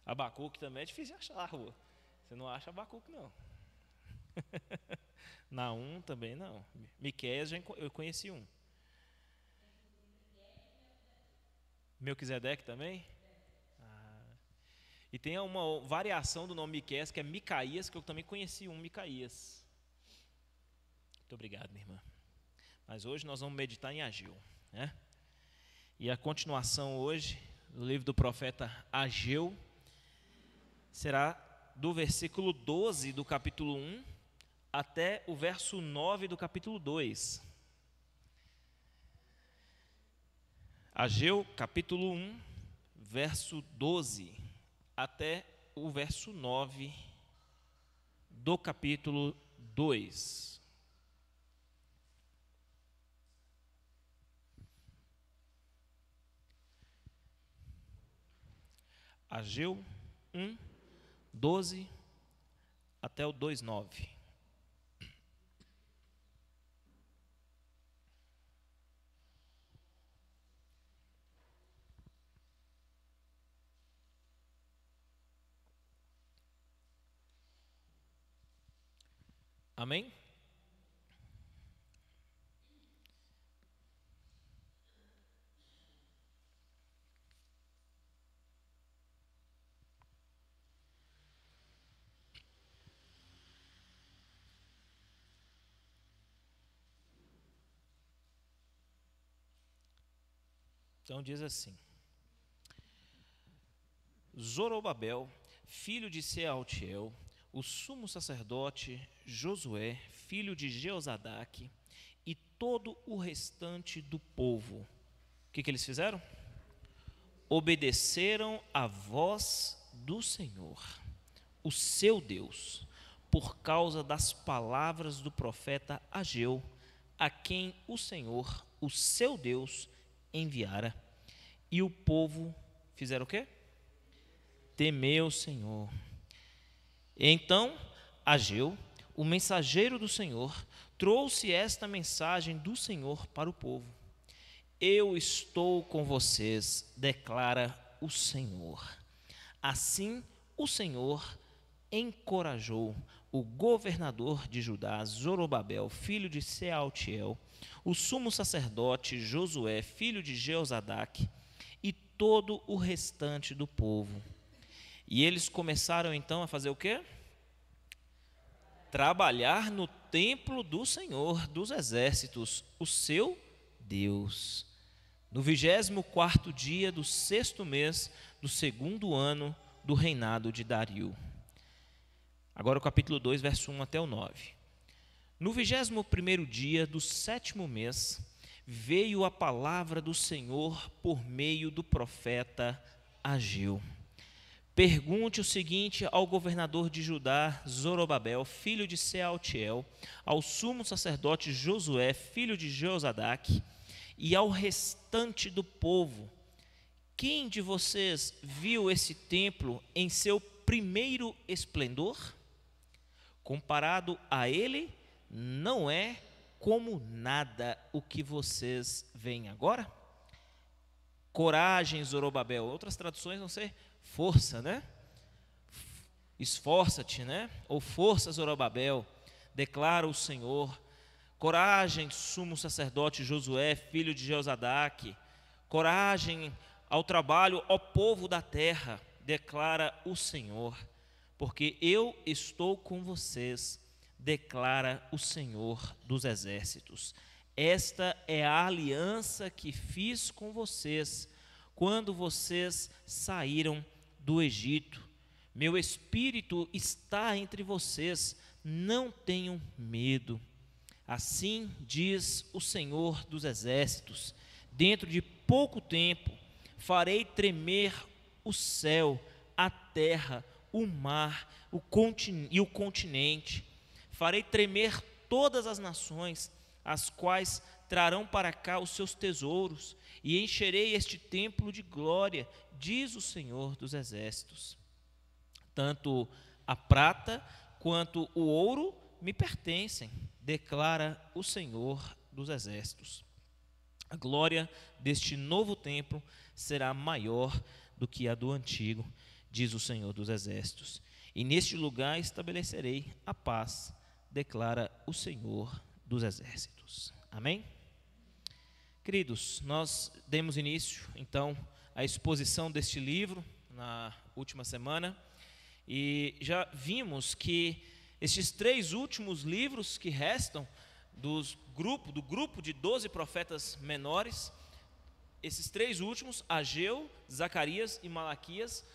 Abacuque também é difícil de achar na rua. Você não acha Abacuque, não. Naum também não. Miqueias eu conheci um. Melquisedeque também? E tem uma variação do nome Miqueias, que é Micaías, que eu também conheci um, Micaías. Muito obrigado, minha irmã. Mas hoje nós vamos meditar em Ageu, né? E a continuação hoje do livro do profeta Ageu será do versículo 12 do capítulo 1 até o verso 9 do capítulo 2. Ageu, capítulo 1, verso 12 até o verso 9 do capítulo 2. Ageu 1, 12 até o 2, 9. Amém? Então diz assim: Zorobabel, filho de Sealtiel, o sumo sacerdote Josué, filho de Jeozadaque, e todo o restante do povo. O que eles fizeram? Obedeceram à voz do Senhor, o seu Deus, por causa das palavras do profeta Ageu, a quem o Senhor, o seu Deus, enviara. E o povo fizeram o quê? Temeu o Senhor. Então Ageu, o mensageiro do Senhor, trouxe esta mensagem do Senhor para o povo: Eu estou com vocês, declara o Senhor. Assim o Senhor encorajou o governador de Judá, Zorobabel, filho de Sealtiel, o sumo sacerdote Josué, filho de Jeozadaque, e todo o restante do povo. E eles começaram então a fazer o quê? Trabalhar no templo do Senhor dos exércitos, o seu Deus. No 24º dia do 6º mês do 2º ano do reinado de Dario. Agora o capítulo 2, verso 1 até o 9. No 21º dia do 7º mês, veio a palavra do Senhor por meio do profeta Ageu. Pergunte o seguinte ao governador de Judá, Zorobabel, filho de Sealtiel, ao sumo sacerdote Josué, filho de Jeozadaque, e ao restante do povo: quem de vocês viu esse templo em seu primeiro esplendor? Comparado a ele, não é como nada o que vocês veem agora? Coragem, Zorobabel. Outras traduções vão ser força, né? Esforça-te, né? Ou força, Zorobabel, declara o Senhor. Coragem, sumo sacerdote Josué, filho de Jeozadaque. Coragem ao trabalho, ó povo da terra, declara o Senhor. Porque eu estou com vocês, declara o Senhor dos exércitos. Esta é a aliança que fiz com vocês quando vocês saíram do Egito. Meu espírito está entre vocês, não tenham medo. Assim diz o Senhor dos exércitos: dentro de pouco tempo farei tremer o céu, a terra, o mar e o continente. Farei tremer todas as nações, as quais trarão para cá os seus tesouros, e encherei este templo de glória, diz o Senhor dos exércitos. Tanto a prata quanto o ouro me pertencem, declara o Senhor dos exércitos. A glória deste novo templo será maior do que a do antigo, diz o Senhor dos Exércitos, e neste lugar estabelecerei a paz, declara o Senhor dos Exércitos. Amém? Queridos, nós demos início, então, à exposição deste livro na última semana, e já vimos que estes 3 últimos livros que restam do grupo de 12 profetas menores, esses 3 últimos, Ageu, Zacarias e Malaquias,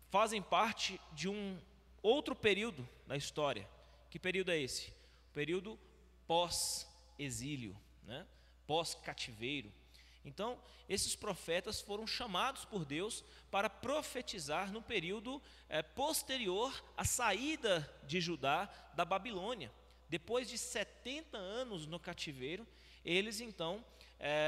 fazem parte de um outro período da história. Que período é esse? O período pós-exílio, né? Pós-cativeiro. Então, esses profetas foram chamados por Deus para profetizar no período posterior à saída de Judá da Babilônia. Depois de 70 anos no cativeiro, eles então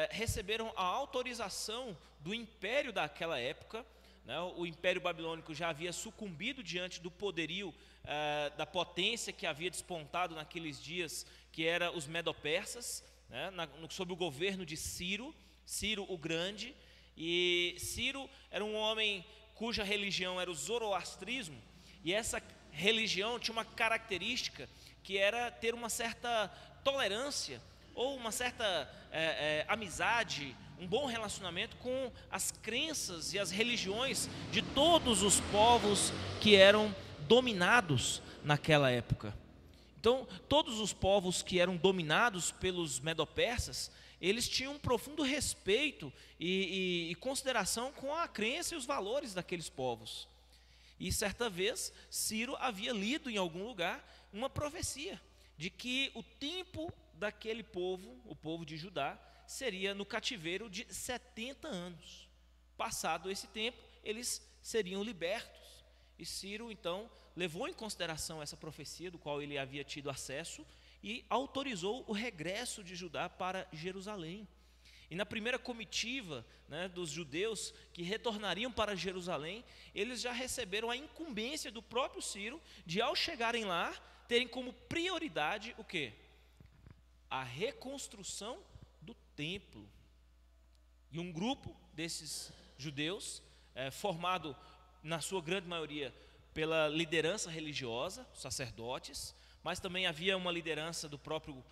receberam a autorização do império daquela época, né? O império babilônico já havia sucumbido diante do poderio da potência que havia despontado naqueles dias, que era os medo-persas, né? Sob o governo de Ciro o Grande. E Ciro era um homem cuja religião era o zoroastrismo, e essa religião tinha uma característica que era ter uma certa tolerância ou uma certa amizade, um bom relacionamento com as crenças e as religiões de todos os povos que eram dominados naquela época. Então, todos os povos que eram dominados pelos medo-persas, eles tinham um profundo respeito e consideração com a crença e os valores daqueles povos. E certa vez, Ciro havia lido em algum lugar uma profecia de que o tempo daquele povo, o povo de Judá, seria no cativeiro de 70 anos. Passado esse tempo, eles seriam libertos. E Ciro, então, levou em consideração essa profecia, do qual ele havia tido acesso, e autorizou o regresso de Judá para Jerusalém. E na primeira comitiva, né, dos judeus que retornariam para Jerusalém, eles já receberam a incumbência do próprio Ciro de, ao chegarem lá, terem como prioridade o quê? A reconstrução do templo. E um grupo desses judeus, formado na sua grande maioria pela liderança religiosa, os sacerdotes, mas também havia uma liderança do próprio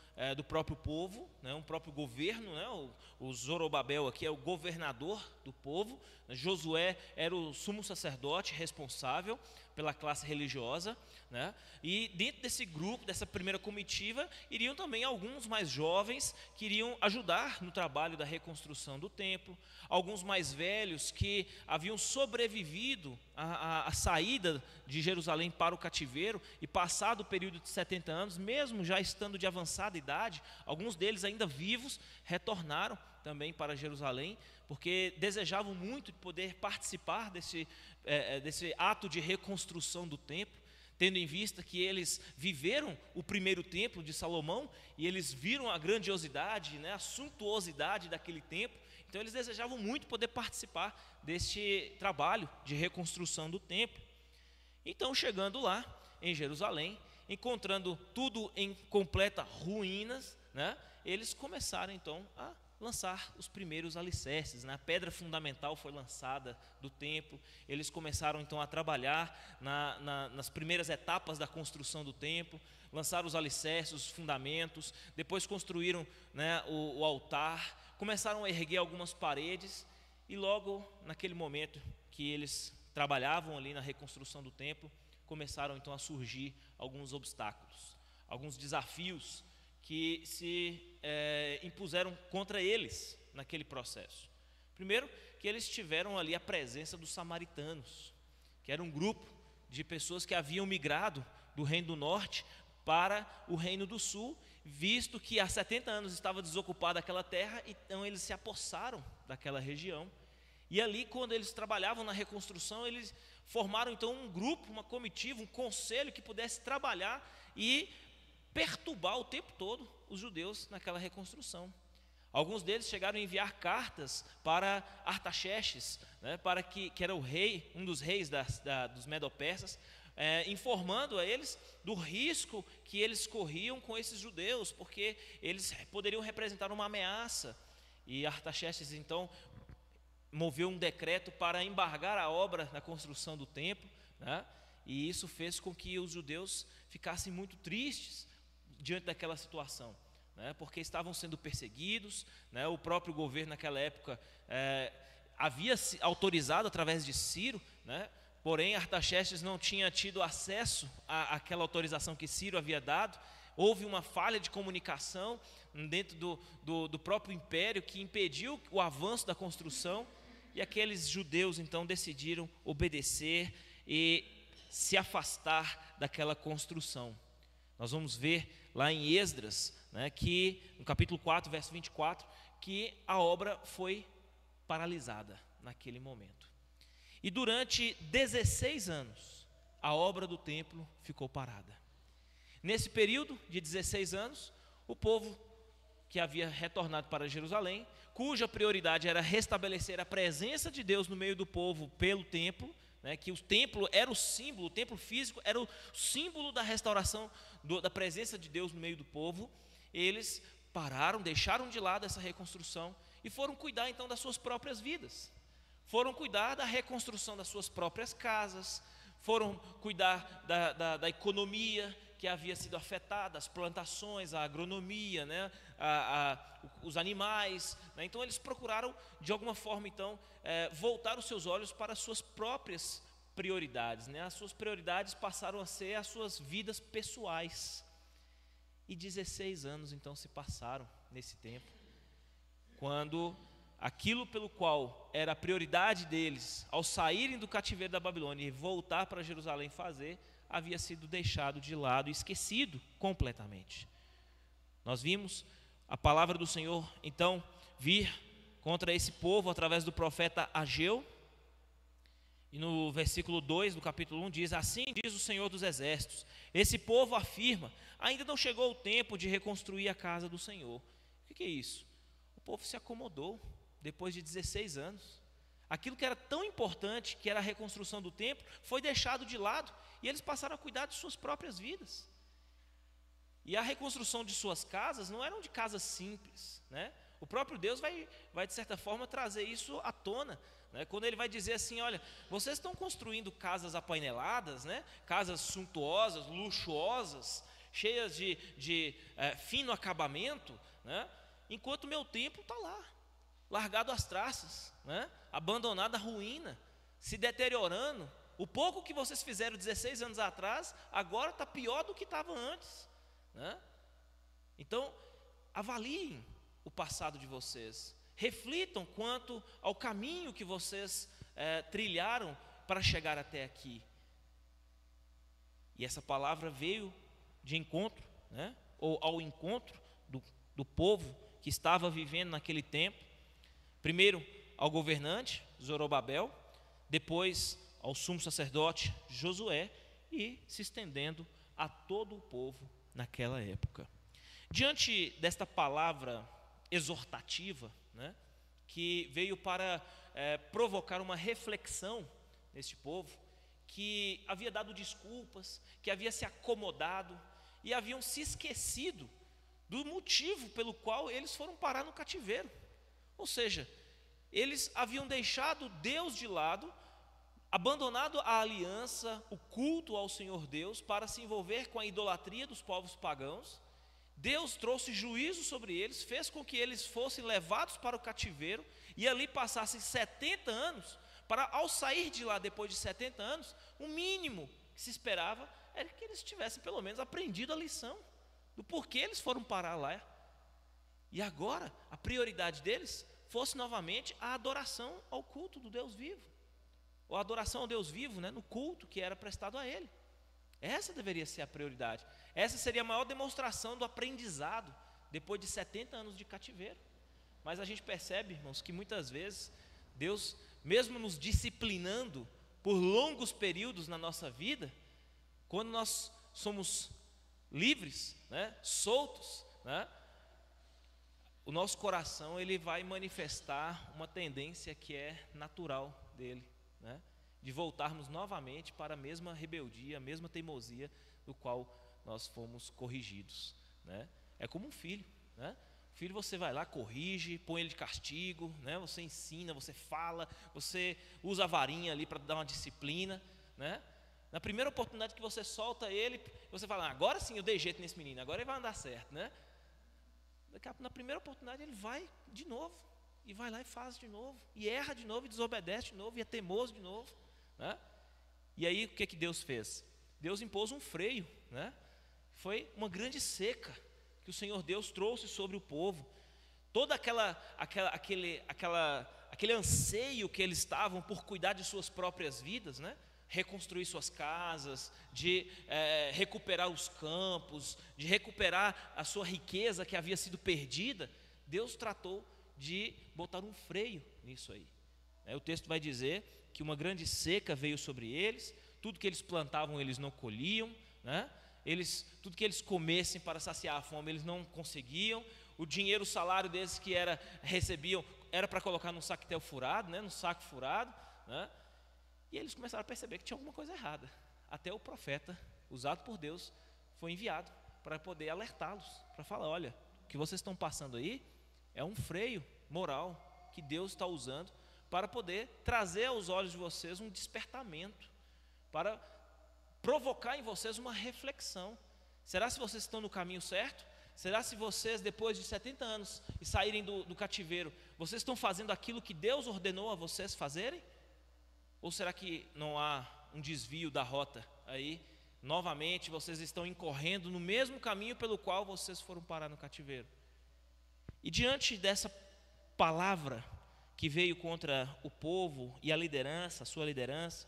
povo, né, um próprio governo, né, o Zorobabel aqui é o governador do povo, né, Josué era o sumo sacerdote responsável pela classe religiosa, né, e dentro desse grupo, dessa primeira comitiva, iriam também alguns mais jovens que iriam ajudar no trabalho da reconstrução do templo, alguns mais velhos que haviam sobrevivido à saída de Jerusalém para o cativeiro e passado o período de 70 anos, mesmo já estando de avançada idade, alguns deles ainda vivos, retornaram também para Jerusalém, porque desejavam muito poder participar desse ato de reconstrução do templo, tendo em vista que eles viveram o primeiro templo de Salomão, e eles viram a grandiosidade, né, a suntuosidade daquele templo. Então eles desejavam muito poder participar deste trabalho de reconstrução do templo. Então, chegando lá em Jerusalém, encontrando tudo em completa ruínas, né, eles começaram então a lançar os primeiros alicerces, né? A pedra fundamental foi lançada do templo. Eles começaram então a trabalhar nas primeiras etapas da construção do templo, lançaram os alicerces, os fundamentos, depois construíram, né, o altar, começaram a erguer algumas paredes, e logo naquele momento que eles trabalhavam ali na reconstrução do templo, começaram então a surgir alguns obstáculos, alguns desafios que se impuseram contra eles naquele processo. Primeiro, que eles tiveram ali a presença dos samaritanos, que era um grupo de pessoas que haviam migrado do Reino do Norte para o Reino do Sul, visto que há 70 anos estava desocupada aquela terra, então eles se apossaram daquela região. E ali, quando eles trabalhavam na reconstrução, eles formaram então um grupo, uma comitiva, um conselho que pudesse trabalhar e perturbar o tempo todo os judeus naquela reconstrução. Alguns deles chegaram a enviar cartas para Artaxerxes, né, para que era o rei, um dos reis dos Medo-Persas, informando a eles do risco que eles corriam com esses judeus, porque eles poderiam representar uma ameaça. E Artaxerxes então moveu um decreto para embargar a obra da construção do templo, né? E isso fez com que os judeus ficassem muito tristes diante daquela situação, né? Porque estavam sendo perseguidos, né? O próprio governo naquela época havia autorizado através de Ciro, né? Porém Artaxerxes não tinha tido acesso àquela autorização que Ciro havia dado. Houve uma falha de comunicação dentro do próprio império que impediu o avanço da construção, e aqueles judeus então decidiram obedecer e se afastar daquela construção. Nós vamos ver lá em Esdras, né, que no capítulo 4, verso 24, que a obra foi paralisada naquele momento. E durante 16 anos, a obra do templo ficou parada. Nesse período de 16 anos, o povo que havia retornado para Jerusalém, cuja prioridade era restabelecer a presença de Deus no meio do povo pelo templo, né, que o templo era o símbolo, o templo físico era o símbolo da restauração da presença de Deus no meio do povo. Eles pararam, deixaram de lado essa reconstrução e foram cuidar então das suas próprias vidas. Foram cuidar da reconstrução das suas próprias casas, foram cuidar da economia que havia sido afetada, as plantações, a agronomia, né, os animais, né? Então eles procuraram de alguma forma então voltar os seus olhos para as suas próprias prioridades, né? As suas prioridades passaram a ser as suas vidas pessoais. E 16 anos então se passaram nesse tempo, quando aquilo pelo qual era a prioridade deles ao saírem do cativeiro da Babilônia e voltar para Jerusalém fazer, havia sido deixado de lado e esquecido completamente. Nós vimos a palavra do Senhor então vir contra esse povo através do profeta Ageu, e no versículo 2 do capítulo 1 diz: assim diz o Senhor dos Exércitos, esse povo afirma, ainda não chegou o tempo de reconstruir a casa do Senhor. O que é isso? O povo se acomodou depois de 16 anos. Aquilo que era tão importante, que era a reconstrução do templo, foi deixado de lado, e eles passaram a cuidar de suas próprias vidas. E a reconstrução de suas casas não eram de casas simples, né? O próprio Deus vai de certa forma trazer isso à tona, né? Quando ele vai dizer assim: olha, vocês estão construindo casas apaineladas, né? Casas suntuosas, luxuosas, cheias de fino acabamento, né? Enquanto o meu templo está lá, largado às traças, né? Abandonado à ruína, se deteriorando. O pouco que vocês fizeram 16 anos atrás, agora está pior do que estava antes, né? Então, avaliem o passado de vocês, reflitam quanto ao caminho que vocês trilharam para chegar até aqui. E essa palavra veio de encontro, né? Ou ao encontro do povo que estava vivendo naquele tempo. Primeiro ao governante Zorobabel, depois ao sumo sacerdote Josué, e se estendendo a todo o povo naquela época. Diante desta palavra exortativa, né, que veio para provocar uma reflexão neste povo, que havia dado desculpas, que havia se acomodado e haviam se esquecido do motivo pelo qual eles foram parar no cativeiro. Ou seja, eles haviam deixado Deus de lado, abandonado a aliança, o culto ao Senhor Deus, para se envolver com a idolatria dos povos pagãos. Deus trouxe juízo sobre eles, fez com que eles fossem levados para o cativeiro e ali passassem 70 anos, para ao sair de lá depois de 70 anos, o mínimo que se esperava era que eles tivessem pelo menos aprendido a lição do porquê eles foram parar lá. E agora a prioridade deles fosse novamente a adoração ao culto do Deus vivo, ou a adoração ao Deus vivo, né, no culto que era prestado a Ele. Essa deveria ser a prioridade. Essa seria a maior demonstração do aprendizado depois de 70 anos de cativeiro. Mas a gente percebe, irmãos, que muitas vezes Deus, mesmo nos disciplinando por longos períodos na nossa vida, quando nós somos livres, né, soltos, né, o nosso coração ele vai manifestar uma tendência que é natural dele, né, de voltarmos novamente para a mesma rebeldia, a mesma teimosia do qual nós fomos corrigidos, né? É como um filho, né? O filho você vai lá, corrige, põe ele de castigo, né? Você ensina, você fala, você usa a varinha ali para dar uma disciplina, né? Na primeira oportunidade que você solta ele, você fala, agora sim eu dei jeito nesse menino, agora ele vai andar certo, né? Na primeira oportunidade ele vai de novo, e vai lá e faz de novo, e erra de novo, e desobedece de novo, e é teimoso de novo, né? E aí o que Deus fez? Deus impôs um freio, né? Foi uma grande seca que o Senhor Deus trouxe sobre o povo. Todo aquele anseio que eles estavam por cuidar de suas próprias vidas, né? Reconstruir suas casas, de recuperar os campos, de recuperar a sua riqueza que havia sido perdida, Deus tratou de botar um freio nisso aí. O texto vai dizer que uma grande seca veio sobre eles, tudo que eles plantavam eles não colhiam, né? Tudo que eles comessem para saciar a fome eles não conseguiam. O dinheiro, o salário deles que recebiam era para colocar num saquetel furado, né? Num saco furado, né? E eles começaram a perceber que tinha alguma coisa errada. Até o profeta, usado por Deus, foi enviado para poder alertá-los, para falar, olha, o que vocês estão passando aí é um freio moral que Deus está usando para poder trazer aos olhos de vocês um despertamento, para provocar em vocês uma reflexão. Será se vocês estão no caminho certo? Será se vocês, depois de 70 anos e saírem do cativeiro, vocês estão fazendo aquilo que Deus ordenou a vocês fazerem? Ou será que não há um desvio da rota aí? Novamente vocês estão incorrendo no mesmo caminho pelo qual vocês foram parar no cativeiro. E diante dessa palavra que veio contra o povo e a liderança, a sua liderança,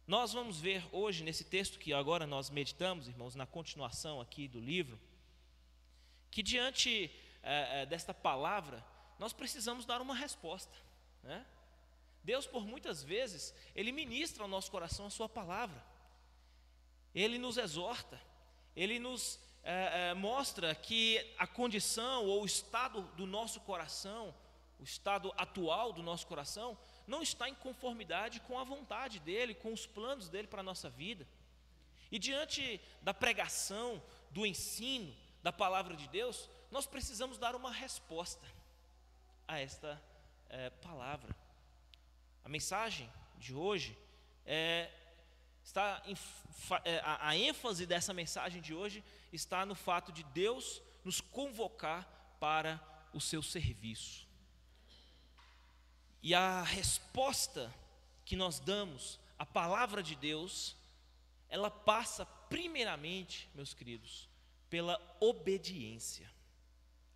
nós vamos ver hoje nesse texto que agora nós meditamos, irmãos, na continuação aqui do livro, que diante desta palavra nós precisamos dar uma resposta, né? Deus, por muitas vezes, Ele ministra ao nosso coração a sua palavra, Ele nos exorta, Ele nos mostra que a condição ou o estado do nosso coração, o estado atual do nosso coração, não está em conformidade com a vontade dEle, com os planos dEle para a nossa vida. E diante da pregação, do ensino, da palavra de Deus, nós precisamos dar uma resposta a esta palavra. A mensagem de hoje a ênfase dessa mensagem de hoje está no fato de Deus nos convocar para o seu serviço. E a resposta que nós damos à palavra de Deus, ela passa primeiramente, meus queridos, pela obediência.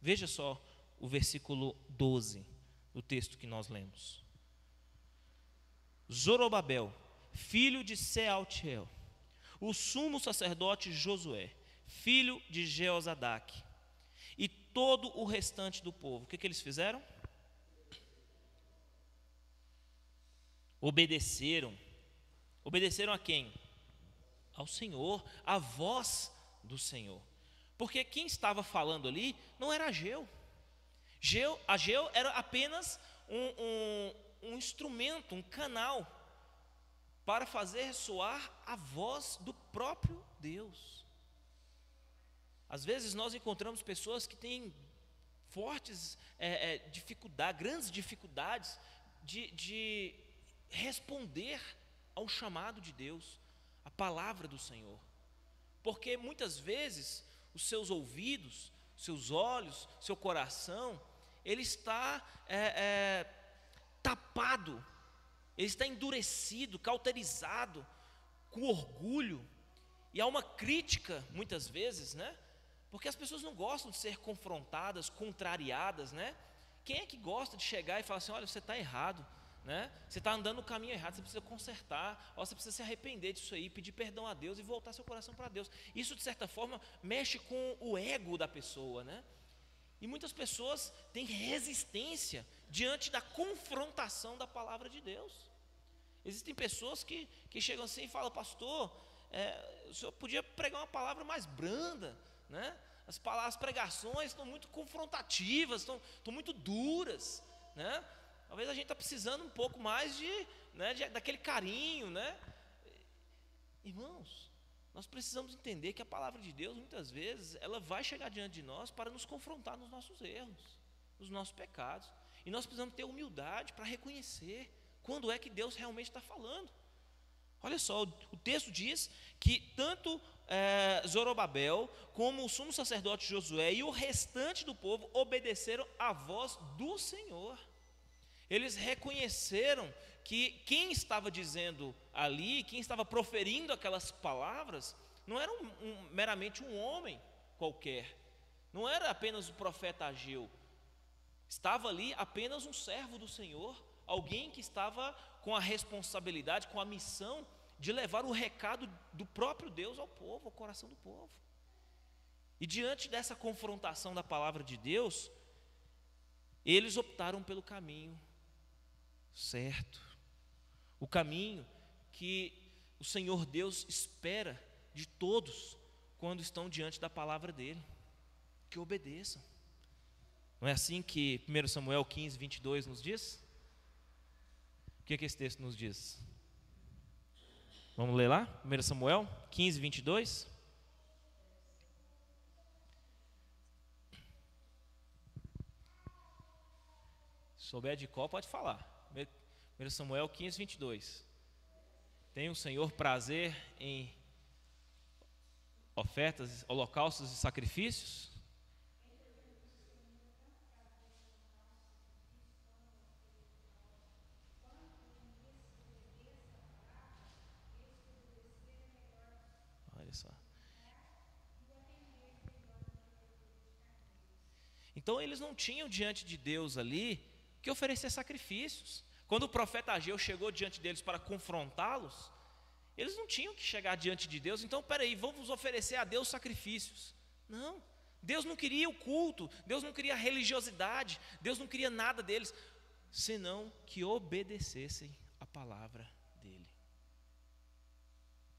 Veja só o versículo 12 do texto que nós lemos. Zorobabel, filho de Sealtiel, o sumo sacerdote Josué, filho de Jeozadaque, e todo o restante do povo, o que eles fizeram? Obedeceram. Obedeceram a quem? Ao Senhor, à voz do Senhor. Porque quem estava falando ali não era Ageu. Ageu era apenas um instrumento, um canal para fazer ressoar a voz do próprio Deus. Às vezes nós encontramos pessoas que têm fortes dificuldades, grandes dificuldades de responder ao chamado de Deus, à palavra do Senhor, porque muitas vezes os seus ouvidos, seus olhos, seu coração, ele está tapado, ele está endurecido, cauterizado, com orgulho, e há uma crítica muitas vezes, né? Porque as pessoas não gostam de ser confrontadas, contrariadas, né? Quem é que gosta de chegar e falar assim, olha, você está errado, né? Você está andando no caminho errado, você precisa consertar, ou você precisa se arrepender disso aí, pedir perdão a Deus e voltar seu coração para Deus. Isso de certa forma mexe com o ego da pessoa, né? E muitas pessoas têm resistência diante da confrontação da palavra de Deus. Existem pessoas que chegam assim e falam, pastor, o senhor podia pregar uma palavra mais branda, né? As pregações estão muito confrontativas, estão muito duras, né? Talvez a gente está precisando um pouco mais daquele carinho, né? Irmãos, Nós precisamos entender que a palavra de Deus, muitas vezes, ela vai chegar diante de nós para nos confrontar nos nossos erros, nos nossos pecados. E nós precisamos ter humildade para reconhecer quando é que Deus realmente está falando. Olha só, o texto diz que tanto Zorobabel como o sumo sacerdote Josué e o restante do povo obedeceram à voz do Senhor. Eles reconheceram que quem estava dizendo ali, quem estava proferindo aquelas palavras, não era meramente um homem qualquer, não era apenas o profeta Ageu, estava ali apenas um servo do Senhor, alguém que estava com a responsabilidade, com a missão de levar o recado do próprio Deus ao povo, ao coração do povo. E diante dessa confrontação da palavra de Deus, eles optaram pelo caminho certo, o caminho que o Senhor Deus espera de todos quando estão diante da palavra dele, que obedeçam. Não é assim que 1 Samuel 15, 22 nos diz? O que esse texto nos diz? Vamos ler lá? 1 Samuel 15, 22. Se souber de qual, pode falar. 1 Samuel 15, 22. Tem o Senhor prazer em ofertas, holocaustos e sacrifícios? Olha só. Então eles não tinham diante de Deus ali que oferecer sacrifícios. Quando o profeta Ageu chegou diante deles para confrontá-los, eles não tinham que chegar diante de Deus. Então, peraí, vamos oferecer a Deus sacrifícios. Não, Deus não queria o culto, Deus não queria a religiosidade, Deus não queria nada deles, senão que obedecessem a palavra dele.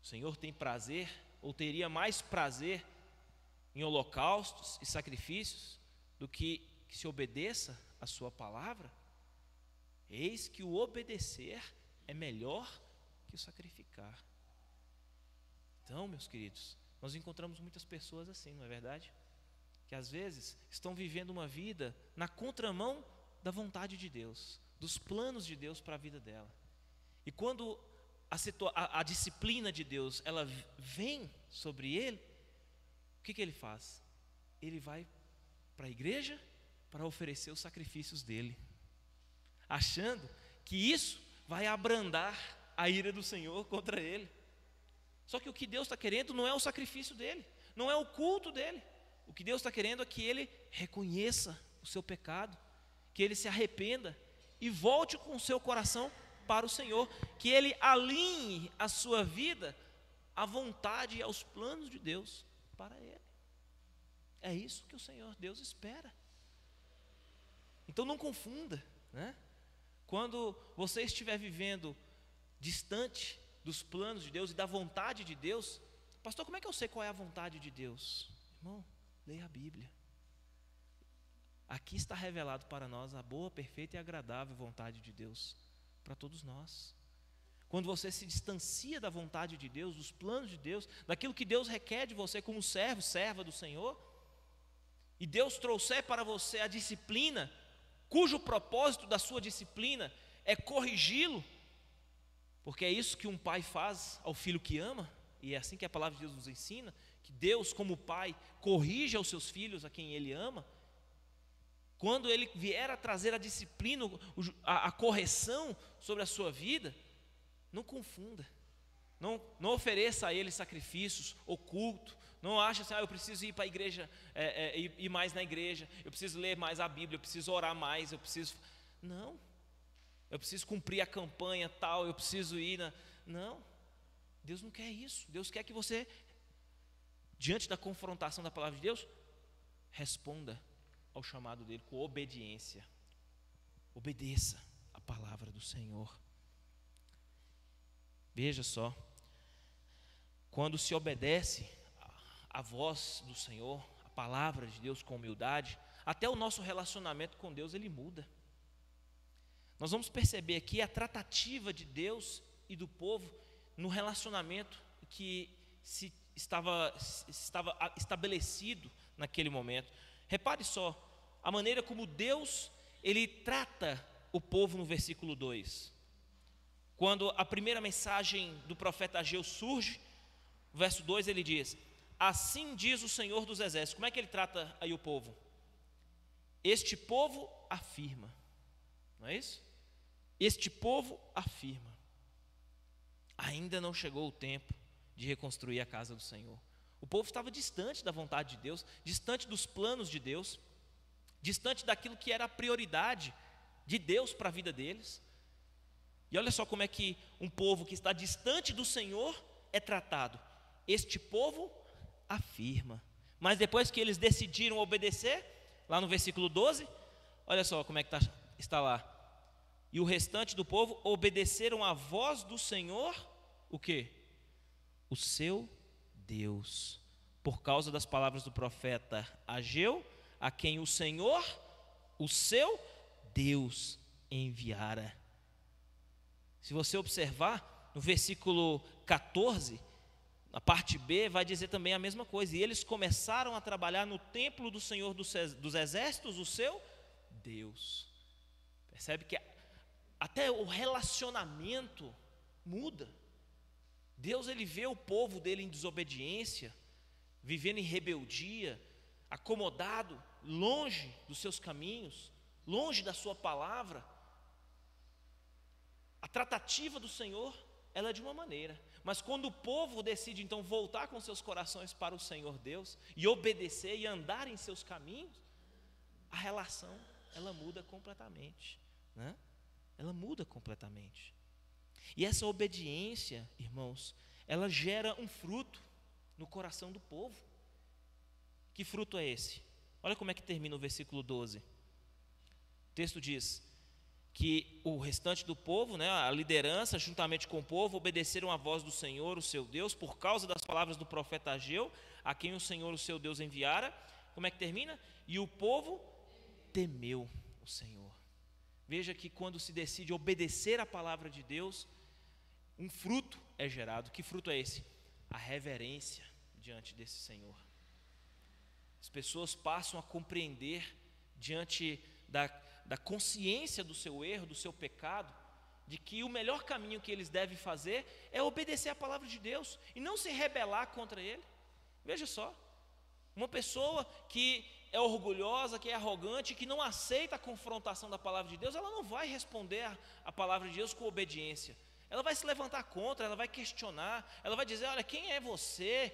O Senhor tem prazer, ou teria mais prazer em holocaustos e sacrifícios do que se obedeça a sua palavra? Eis que o obedecer é melhor que o sacrificar. Então, meus queridos, nós encontramos muitas pessoas assim, não é verdade? Que às vezes estão vivendo uma vida na contramão da vontade de Deus, dos planos de Deus para a vida dela. E quando a disciplina de Deus, ela vem sobre ele, o que ele faz? Ele vai para a igreja para oferecer os sacrifícios dele, achando que isso vai abrandar a ira do Senhor contra ele. Só que o que Deus está querendo não é o sacrifício dele, não é o culto dele. O que Deus está querendo é que ele reconheça o seu pecado, que ele se arrependa e volte com o seu coração para o Senhor, que ele alinhe a sua vida à vontade e aos planos de Deus para ele. É isso que o Senhor Deus espera. Então não confunda, né? Quando você estiver vivendo distante dos planos de Deus e da vontade de Deus, pastor, como é que eu sei qual é a vontade de Deus? Irmão, leia a Bíblia. Aqui está revelado para nós a boa, perfeita e agradável vontade de Deus para todos nós. Quando você se distancia da vontade de Deus, dos planos de Deus, daquilo que Deus requer de você como servo, serva do Senhor, e Deus trouxer para você a disciplina, cujo propósito da sua disciplina é corrigi-lo, porque é isso que um pai faz ao filho que ama, e é assim que a palavra de Deus nos ensina, que Deus como pai corrige aos seus filhos a quem ele ama. Quando ele vier a trazer a disciplina, a correção sobre a sua vida, não confunda, não ofereça a ele sacrifícios, ou culto. Não acha assim, eu preciso ir para a igreja, ir mais na igreja, eu preciso ler mais a Bíblia, eu preciso orar mais, eu preciso... Não, eu preciso cumprir a campanha tal, eu preciso ir na... Não, Deus não quer isso. Deus quer que você, diante da confrontação da palavra de Deus, responda ao chamado dele com obediência. Obedeça a palavra do Senhor. Veja só, quando se obedece a voz do Senhor, a palavra de Deus com humildade, até o nosso relacionamento com Deus ele muda. Nós vamos perceber aqui a tratativa de Deus e do povo no relacionamento que estava estabelecido naquele momento. Repare só a maneira como Deus ele trata o povo no versículo 2. Quando a primeira mensagem do profeta Ageu surge, verso 2 ele diz: assim diz o Senhor dos Exércitos. Como é que ele trata aí o povo? Este povo afirma, não é isso? Este povo afirma: ainda não chegou o tempo de reconstruir a casa do Senhor. O povo estava distante da vontade de Deus, distante dos planos de Deus, distante daquilo que era a prioridade de Deus para a vida deles. E olha só como é que um povo que está distante do Senhor é tratado. Este povo afirma. Mas depois que eles decidiram obedecer, lá no versículo 12, olha só como é que está lá. E o restante do povo obedeceram à voz do Senhor, o quê? O seu Deus, por causa das palavras do profeta Ageu, a quem o Senhor, o seu Deus, enviara. Se você observar, no versículo 14, na parte B, vai dizer também a mesma coisa. E eles começaram a trabalhar no templo do Senhor dos Exércitos, o seu Deus. Percebe que até o relacionamento muda. Deus ele vê o povo dele em desobediência, vivendo em rebeldia, acomodado, longe dos seus caminhos, longe da sua palavra. A tratativa do Senhor, ela é de uma maneira, mas quando o povo decide então voltar com seus corações para o Senhor Deus e obedecer e andar em seus caminhos, a relação ela muda completamente, né? Ela muda completamente. E essa obediência, irmãos, ela gera um fruto no coração do povo. Que fruto é esse? Olha como é que termina o versículo 12. O texto diz que o restante do povo, né, a liderança, juntamente com o povo, obedeceram à voz do Senhor, o seu Deus, por causa das palavras do profeta Ageu, a quem o Senhor, o seu Deus, enviara. Como é que termina? E o povo temeu o Senhor. Veja que quando se decide obedecer à palavra de Deus, um fruto é gerado. Que fruto é esse? A reverência diante desse Senhor. As pessoas passam a compreender diante da consciência do seu erro, do seu pecado, de que o melhor caminho que eles devem fazer é obedecer à palavra de Deus e não se rebelar contra Ele. Veja só, uma pessoa que é orgulhosa, que é arrogante, que não aceita a confrontação da palavra de Deus, ela não vai responder a palavra de Deus com obediência. Ela vai se levantar contra, ela vai questionar, ela vai dizer: olha, quem é você,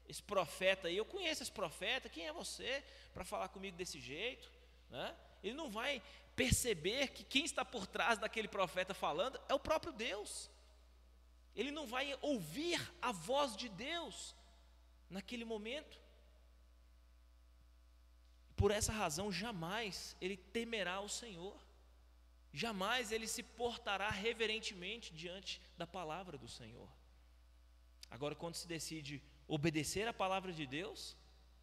esse profeta aí? Eu conheço esse profeta, quem é você para falar comigo desse jeito, né? Ele não vai perceber que quem está por trás daquele profeta falando é o próprio Deus. Ele não vai ouvir a voz de Deus naquele momento. Por essa razão, jamais ele temerá o Senhor, jamais ele se portará reverentemente diante da palavra do Senhor. Agora, quando se decide obedecer a palavra de Deus,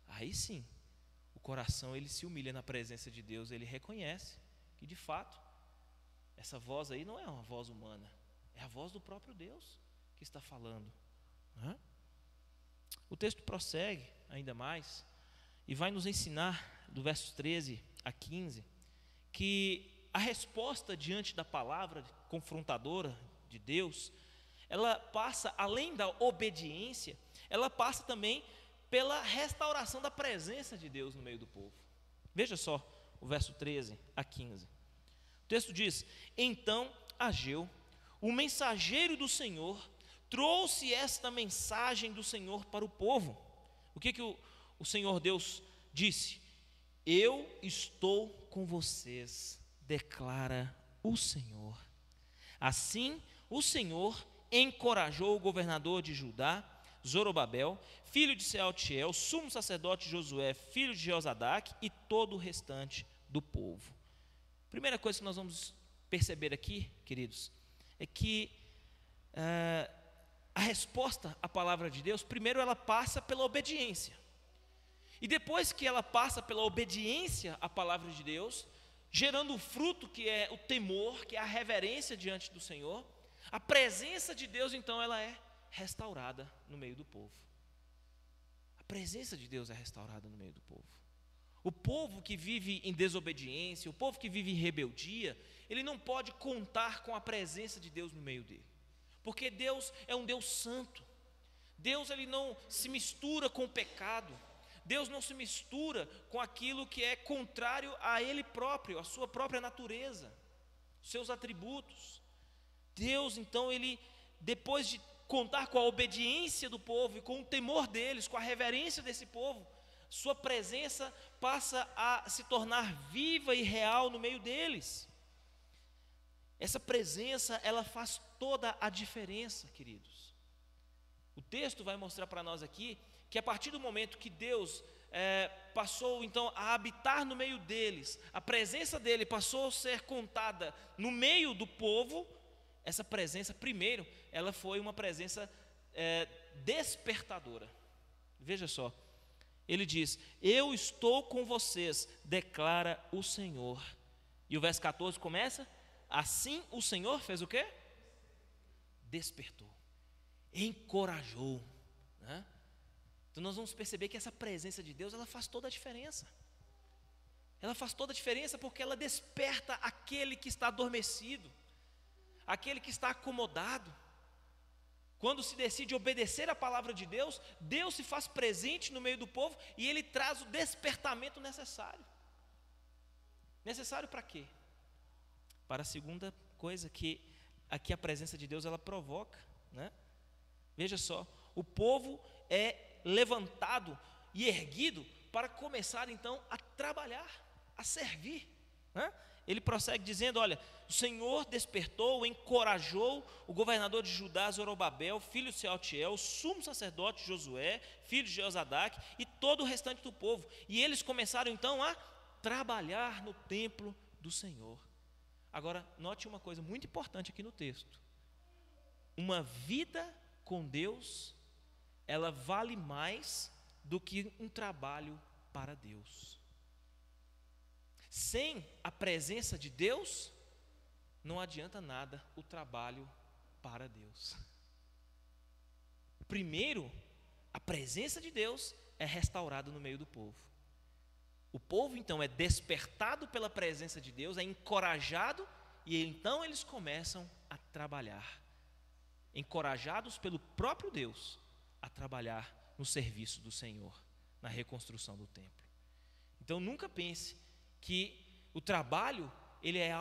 aí sim, o coração ele se humilha na presença de Deus, ele reconhece que de fato, essa voz aí não é uma voz humana, é a voz do próprio Deus que está falando, né? O texto prossegue ainda mais e vai nos ensinar, do verso 13 a 15, que a resposta diante da palavra confrontadora de Deus, ela passa, além da obediência, ela passa também pela restauração da presença de Deus no meio do povo. Veja só o verso 13 a 15. O texto diz: então Ageu, o mensageiro do Senhor, trouxe esta mensagem do Senhor para o povo. O que o Senhor Deus disse? Eu estou com vocês, declara o Senhor. Assim, o Senhor encorajou o governador de Judá, Zorobabel, filho de Sealtiel, sumo sacerdote Josué, filho de Jeozadak, e todo o restante do povo. Primeira coisa que nós vamos perceber aqui, queridos, é que a resposta à palavra de Deus, primeiro ela passa pela obediência. E depois que ela passa pela obediência à palavra de Deus, gerando o fruto que é o temor, que é a reverência diante do Senhor, a presença de Deus então ela é restaurada no meio do povo. A presença de Deus é restaurada no meio do povo. O povo que vive em desobediência, o povo que vive em rebeldia, ele não pode contar com a presença de Deus no meio dele, porque Deus é um Deus santo. Deus, ele não se mistura com o pecado. Deus não se mistura com aquilo que é contrário a Ele próprio, a sua própria natureza, seus atributos. Deus, então, ele, depois de contar com a obediência do povo e com o temor deles, com a reverência desse povo, sua presença passa a se tornar viva e real no meio deles. Essa presença, ela faz toda a diferença, queridos. O texto vai mostrar para nós aqui que a partir do momento que Deus passou então a habitar no meio deles, a presença dele passou a ser contada no meio do povo. Essa presença, primeiro, ela foi uma presença despertadora. Veja só, ele diz: eu estou com vocês, declara o Senhor. E o verso 14 começa: assim o Senhor fez o quê? Despertou, encorajou, né? Então nós vamos perceber que essa presença de Deus, ela faz toda a diferença. Ela faz toda a diferença porque ela desperta aquele que está adormecido, aquele que está acomodado. Quando se decide obedecer a palavra de Deus, Deus se faz presente no meio do povo e Ele traz o despertamento necessário. Necessário para quê? Para a segunda coisa que aqui a presença de Deus ela provoca, né? Veja só, o povo é levantado e erguido para começar então a trabalhar, a servir, né? Ele prossegue dizendo: olha, o Senhor despertou, encorajou o governador de Judá, Zorobabel, filho de Sealtiel, o sumo sacerdote Josué, filho de Jeozadaque, e todo o restante do povo. E eles começaram então a trabalhar no templo do Senhor. Agora, note uma coisa muito importante aqui no texto: uma vida com Deus, ela vale mais do que um trabalho para Deus. Sem a presença de Deus, não adianta nada o trabalho para Deus. Primeiro, a presença de Deus é restaurada no meio do povo. O povo então é despertado pela presença de Deus, é encorajado, e então eles começam a trabalhar, encorajados pelo próprio Deus a trabalhar no serviço do Senhor, na reconstrução do templo. Então nunca pense que o trabalho ele é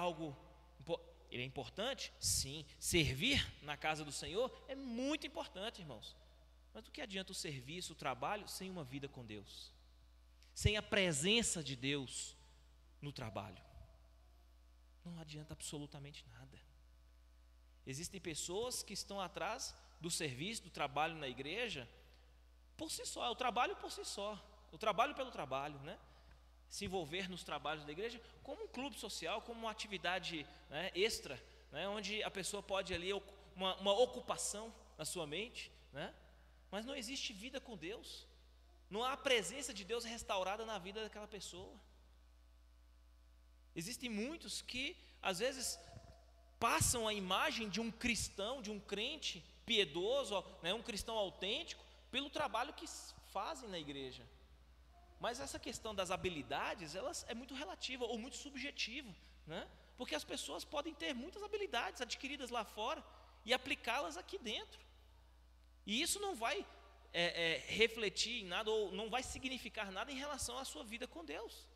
importante. Sim, servir na casa do Senhor é muito importante, irmãos. Mas do que adianta o serviço, o trabalho, sem uma vida com Deus? Sem a presença de Deus no trabalho? Não adianta absolutamente nada. Existem pessoas que estão atrás do serviço, do trabalho na igreja, por si só, é o trabalho por si só, o trabalho pelo trabalho, né? Se envolver nos trabalhos da igreja como um clube social, como uma atividade, né, extra, né, onde a pessoa pode ali, uma ocupação na sua mente, né? Mas não existe vida com Deus, não há a presença de Deus restaurada na vida daquela pessoa. Existem muitos que às vezes passam a imagem de um cristão, de um crente piedoso, né, um cristão autêntico, pelo trabalho que fazem na igreja. Mas essa questão das habilidades, elas é muito relativa ou muito subjetiva, né? Porque as pessoas podem ter muitas habilidades adquiridas lá fora e aplicá-las aqui dentro. E isso não vai refletir em nada ou não vai significar nada em relação à sua vida com Deus.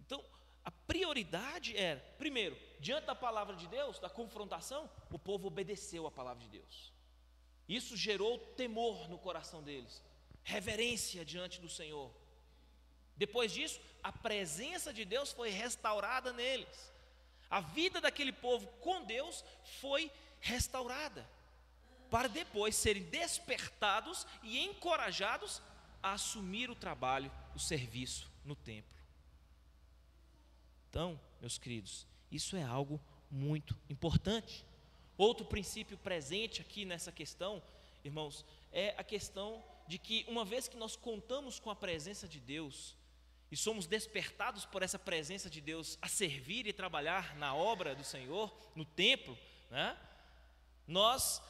Então, a prioridade era, primeiro, diante da palavra de Deus, da confrontação, o povo obedeceu à palavra de Deus. Isso gerou temor no coração deles, reverência diante do Senhor. Depois disso, a presença de Deus foi restaurada neles. A vida daquele povo com Deus foi restaurada, para depois serem despertados e encorajados a assumir o trabalho, o serviço no templo. Então, meus queridos, isso é algo muito importante. Outro princípio presente aqui nessa questão, irmãos, é a questão de que uma vez que nós contamos com a presença de Deus e somos despertados por essa presença de Deus a servir e trabalhar na obra do Senhor, no templo, né, nós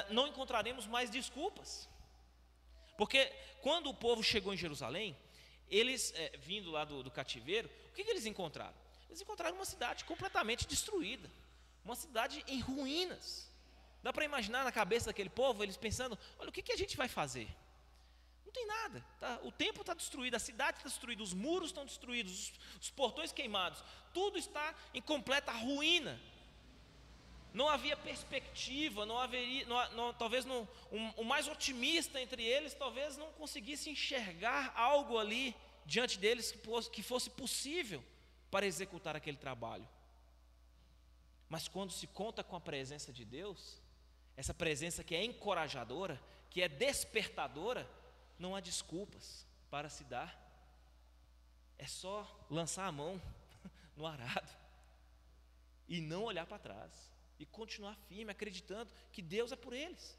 não encontraremos mais desculpas. Porque quando o povo chegou em Jerusalém, eles, vindo lá do cativeiro, o que eles encontraram? Eles encontraram uma cidade completamente destruída, uma cidade em ruínas. Dá para imaginar na cabeça daquele povo, eles pensando: olha, o que a gente vai fazer? Não tem nada, tá? O templo está destruído, a cidade está destruída, os muros estão destruídos, os portões queimados, tudo está em completa ruína. Não havia perspectiva, talvez o mais otimista entre eles talvez não conseguisse enxergar algo ali diante deles que fosse possível para executar aquele trabalho. Mas quando se conta com a presença de Deus, essa presença que é encorajadora, que é despertadora, não há desculpas para se dar. É só lançar a mão no arado e não olhar para trás, e continuar firme, acreditando que Deus é por eles.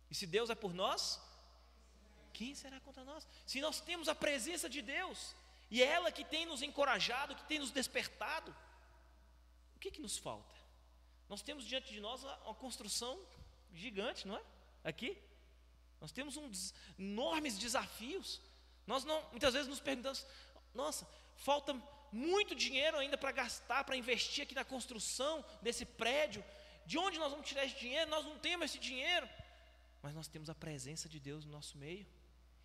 E se Deus é por nós, quem será contra nós? Se nós temos a presença de Deus, e é ela que tem nos encorajado, que tem nos despertado, o que nos falta? Nós temos diante de nós uma construção gigante, não é? Aqui nós temos enormes desafios. Muitas vezes nos perguntamos: nossa, falta muito dinheiro ainda para gastar, para investir aqui na construção desse prédio. De onde nós vamos tirar esse dinheiro? Nós não temos esse dinheiro. Mas nós temos a presença de Deus no nosso meio,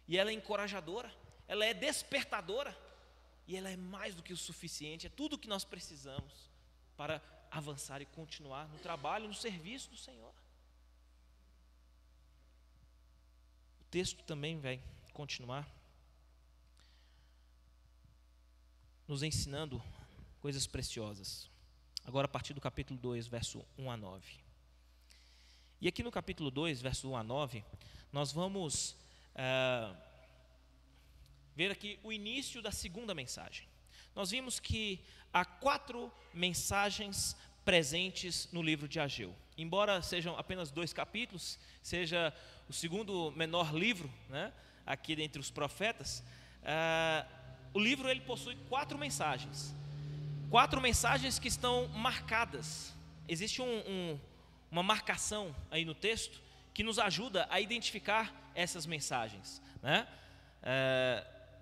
e ela é encorajadora, ela é despertadora, e ela é mais do que o suficiente, é tudo o que nós precisamos para avançar e continuar no trabalho, no serviço do Senhor. O texto também vai continuar nos ensinando coisas preciosas. Agora a partir do capítulo 2, verso 1 a 9. E aqui no capítulo 2, verso 1 a 9, nós vamos ver aqui o início da segunda mensagem. Nós vimos que há 4 mensagens presentes no livro de Ageu. Embora sejam apenas 2 capítulos, seja o segundo menor livro, né, aqui dentre os profetas, o livro ele possui 4 mensagens. 4 mensagens que estão marcadas. Existe uma marcação aí no texto que nos ajuda a identificar essas mensagens, né?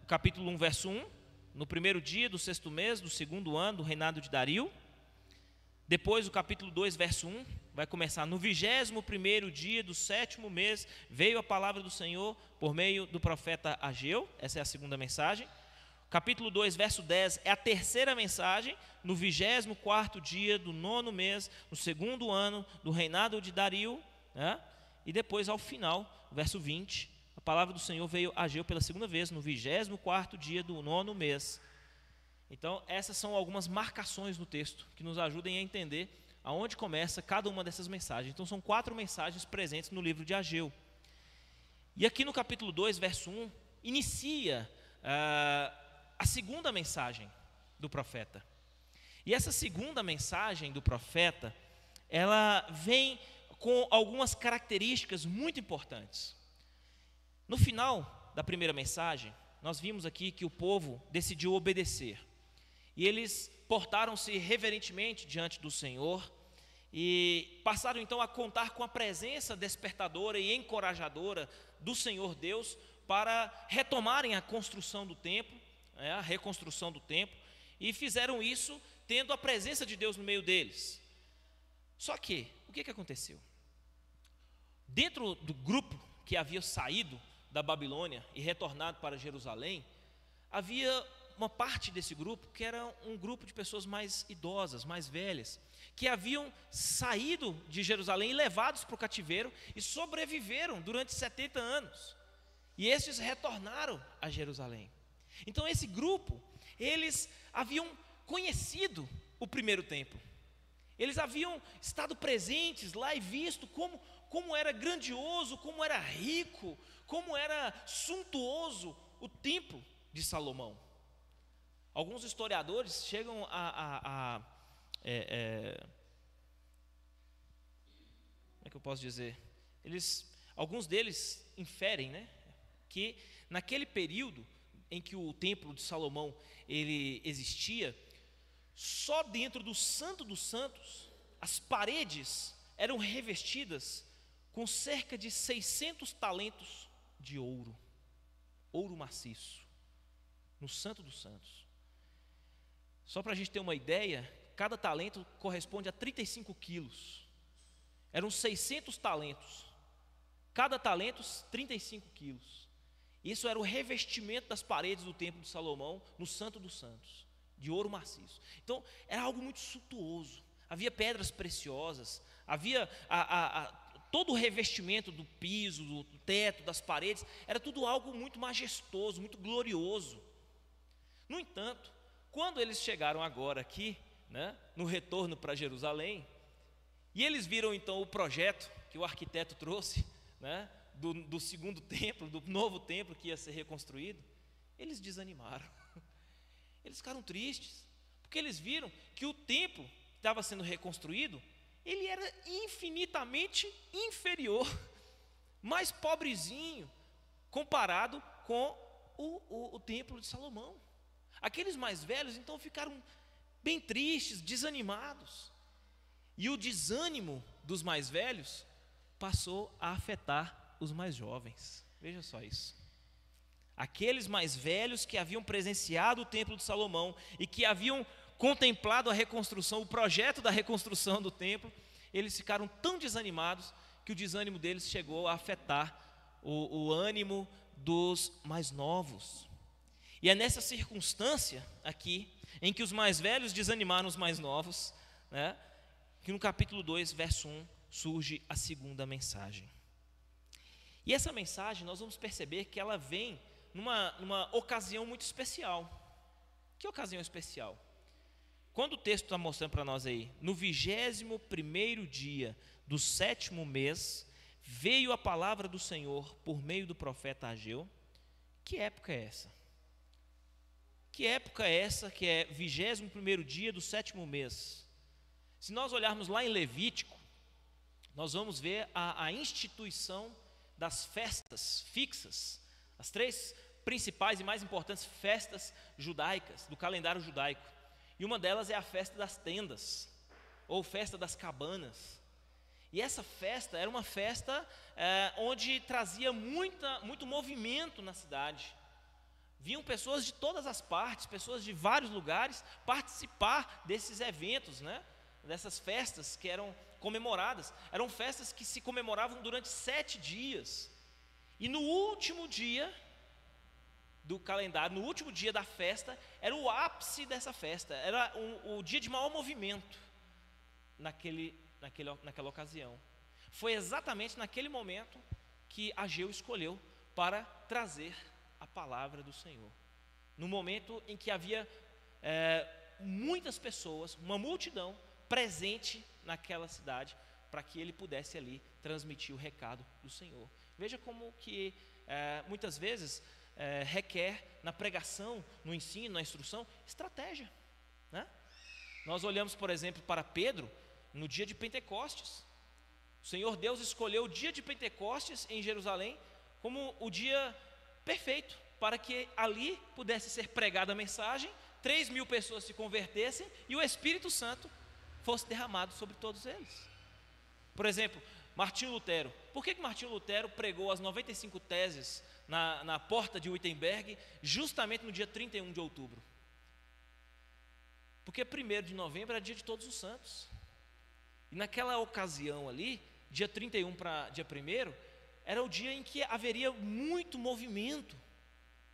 Capítulo 1, verso 1: no primeiro dia do 6º mês do 2º ano do reinado de Dario. Depois o capítulo 2, verso 1 vai começar: no 21º dia do 7º mês veio a palavra do Senhor por meio do profeta Ageu. Essa é a segunda mensagem. Capítulo 2, verso 10 é a terceira mensagem: no 24º dia do 9º mês, no 2º ano do reinado de Dario, né? E depois, ao final, verso 20, a palavra do Senhor veio a Ageu pela segunda vez, no 24º dia do 9º mês. Então, essas são algumas marcações no texto que nos ajudam a entender aonde começa cada uma dessas mensagens. Então, são 4 mensagens presentes no livro de Ageu. E aqui no capítulo 2, verso 1, inicia a segunda mensagem do profeta. E essa segunda mensagem do profeta, ela vem com algumas características muito importantes. No final da primeira mensagem, nós vimos aqui que o povo decidiu obedecer. E eles portaram-se reverentemente diante do Senhor e passaram então a contar com a presença despertadora e encorajadora do Senhor Deus para retomarem a construção do templo, a reconstrução do templo, e fizeram isso tendo a presença de Deus no meio deles. Só que, o que aconteceu? Dentro do grupo que havia saído da Babilônia e retornado para Jerusalém, havia uma parte desse grupo que era um grupo de pessoas mais idosas, mais velhas, que haviam saído de Jerusalém e levados para o cativeiro e sobreviveram durante 70 anos. E esses retornaram a Jerusalém. Então esse grupo, eles haviam conhecido o primeiro templo. Eles haviam estado presentes lá e visto como era grandioso, como era rico, como era suntuoso o templo de Salomão. Alguns historiadores chegam como é que eu posso dizer? Alguns deles inferem, né, que naquele período em que o templo de Salomão ele existia, só dentro do Santo dos Santos as paredes eram revestidas com cerca de 600 talentos de ouro, ouro maciço, no Santo dos Santos. Só para a gente ter uma ideia, cada talento corresponde a 35 quilos. Eram 600 talentos, cada talento 35 quilos. Isso era o revestimento das paredes do templo de Salomão, no Santo dos Santos, de ouro maciço. Então, era algo muito suntuoso. Havia pedras preciosas, havia todo o revestimento do piso, do teto, das paredes, era tudo algo muito majestoso, muito glorioso. No entanto, quando eles chegaram agora aqui, né, no retorno para Jerusalém, e eles viram então o projeto que o arquiteto trouxe, né, do segundo templo, do novo templo que ia ser reconstruído, eles desanimaram. Eles ficaram tristes, porque eles viram que o templo que estava sendo reconstruído, ele era infinitamente inferior, mais pobrezinho, comparado com o templo de Salomão. Aqueles mais velhos então ficaram bem tristes, desanimados. E o desânimo dos mais velhos passou a afetar os mais jovens. Veja só isso. Aqueles mais velhos que haviam presenciado o templo de Salomão e que haviam contemplado a reconstrução, o projeto da reconstrução do templo, eles ficaram tão desanimados que o desânimo deles chegou a afetar o ânimo dos mais novos. E é nessa circunstância aqui, em que os mais velhos desanimaram os mais novos, né, que no capítulo 2, verso 1, surge a segunda mensagem. E essa mensagem nós vamos perceber que ela vem numa ocasião muito especial. Que ocasião especial? Quando o texto está mostrando para nós aí, no 21º dia do 7º mês, veio a palavra do Senhor por meio do profeta Ageu. Que época é essa? Que época é essa que é 21º dia do 7º mês? Se nós olharmos lá em Levítico, nós vamos ver a instituição das festas fixas, as 3 principais e mais importantes festas judaicas, do calendário judaico. E uma delas é a festa das tendas, ou festa das cabanas. E essa festa era uma festa onde trazia muito movimento na cidade. Vinham pessoas de todas as partes, pessoas de vários lugares, participar desses eventos, né? Dessas festas que eram comemoradas. Eram festas que se comemoravam durante 7 dias. E no último dia do calendário, no último dia da festa, era o ápice dessa festa, era o dia de maior movimento naquela ocasião. Foi exatamente naquele momento que Ageu escolheu para trazer a palavra do Senhor. No momento em que havia muitas pessoas, uma multidão presente naquela cidade, para que ele pudesse ali transmitir o recado do Senhor. Veja como que muitas vezes requer na pregação, no ensino, na instrução, estratégia, né? Nós olhamos, por exemplo, para Pedro no dia de Pentecostes. O Senhor Deus escolheu o dia de Pentecostes em Jerusalém como o dia perfeito para que ali pudesse ser pregada a mensagem, 3.000 pessoas se convertessem e o Espírito Santo fosse derramado sobre todos eles. Por exemplo, Martinho Lutero. Por que Martinho Lutero pregou as 95 teses na porta de Wittenberg justamente no dia 31 de outubro? Porque 1º de novembro era dia de Todos os Santos. E naquela ocasião ali, dia 31 para dia 1º, era o dia em que haveria muito movimento.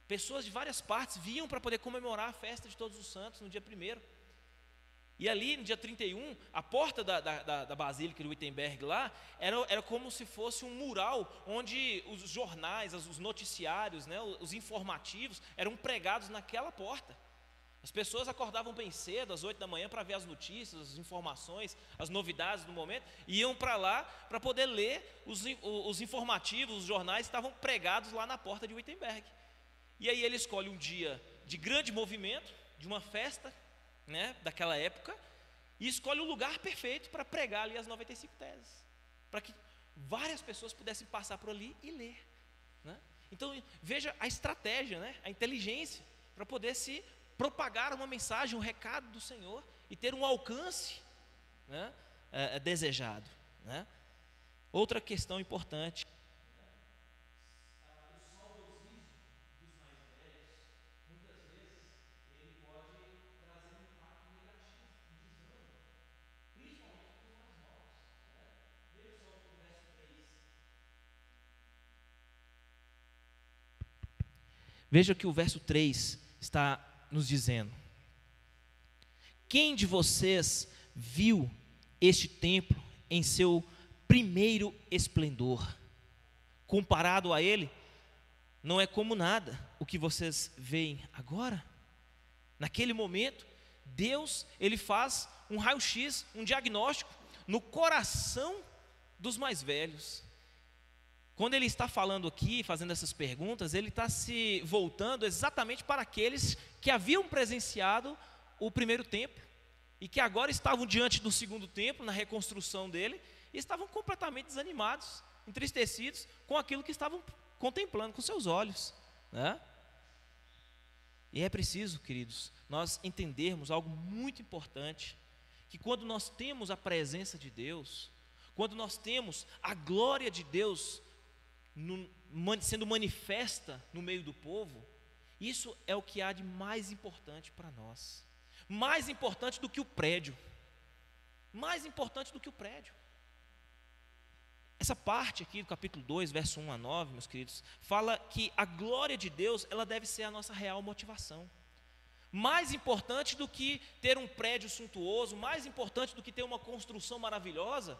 Pessoas de várias partes vinham para poder comemorar a festa de Todos os Santos no dia 1º. E ali no dia 31, a porta da Basílica de Wittenberg lá, era como se fosse um mural, onde os jornais, os noticiários, né, os informativos, eram pregados naquela porta. As pessoas acordavam bem cedo, às 8 da manhã, para ver as notícias, as informações, as novidades do momento, e iam para lá para poder ler os informativos, os jornais estavam pregados lá na porta de Wittenberg. E aí ele escolhe um dia de grande movimento, de uma festa, né, daquela época, e escolhe o lugar perfeito para pregar ali as 95 teses, para que várias pessoas pudessem passar por ali e ler, né? Então veja a estratégia, né, a inteligência para poder se propagar uma mensagem, um recado do Senhor e ter um alcance, né, desejado, né? Outra questão importante. Veja que o verso 3 está nos dizendo: quem de vocês viu este templo em seu primeiro esplendor? Comparado a ele, não é como nada o que vocês veem agora. Naquele momento, Deus, ele faz um raio-x, um diagnóstico no coração dos mais velhos. Quando ele está falando aqui, fazendo essas perguntas, ele está se voltando exatamente para aqueles que haviam presenciado o primeiro templo e que agora estavam diante do segundo templo, na reconstrução dele, e estavam completamente desanimados, entristecidos com aquilo que estavam contemplando com seus olhos, né? E é preciso, queridos, nós entendermos algo muito importante, que quando nós temos a presença de Deus, quando nós temos a glória de Deus sendo manifesta no meio do povo, isso é o que há de mais importante para nós, mais importante do que o prédio, mais importante do que o prédio. Essa parte aqui do capítulo 2, verso 1 a 9, meus queridos, fala que a glória de Deus, ela deve ser a nossa real motivação. Mais importante do que ter um prédio suntuoso, mais importante do que ter uma construção maravilhosa,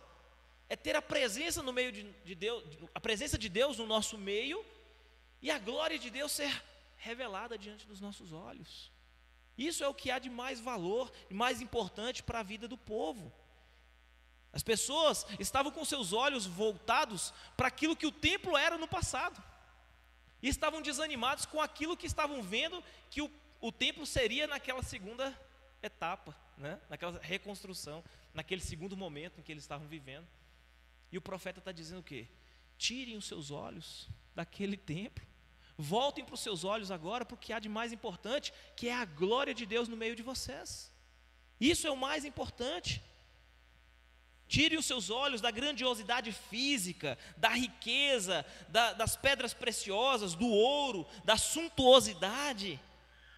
é ter a presença no meio de Deus, a presença de Deus no nosso meio, e a glória de Deus ser revelada diante dos nossos olhos. Isso é o que há de mais valor, de mais importante para a vida do povo. As pessoas estavam com seus olhos voltados para aquilo que o templo era no passado, e estavam desanimados com aquilo que estavam vendo que o templo seria naquela segunda etapa, né? Naquela reconstrução, naquele segundo momento em que eles estavam vivendo. E o profeta está dizendo o quê? Tirem os seus olhos daquele templo, voltem para os seus olhos agora para o que há de mais importante, que é a glória de Deus no meio de vocês. Isso é o mais importante. Tirem os seus olhos da grandiosidade física, da riqueza, das pedras preciosas, do ouro, da suntuosidade,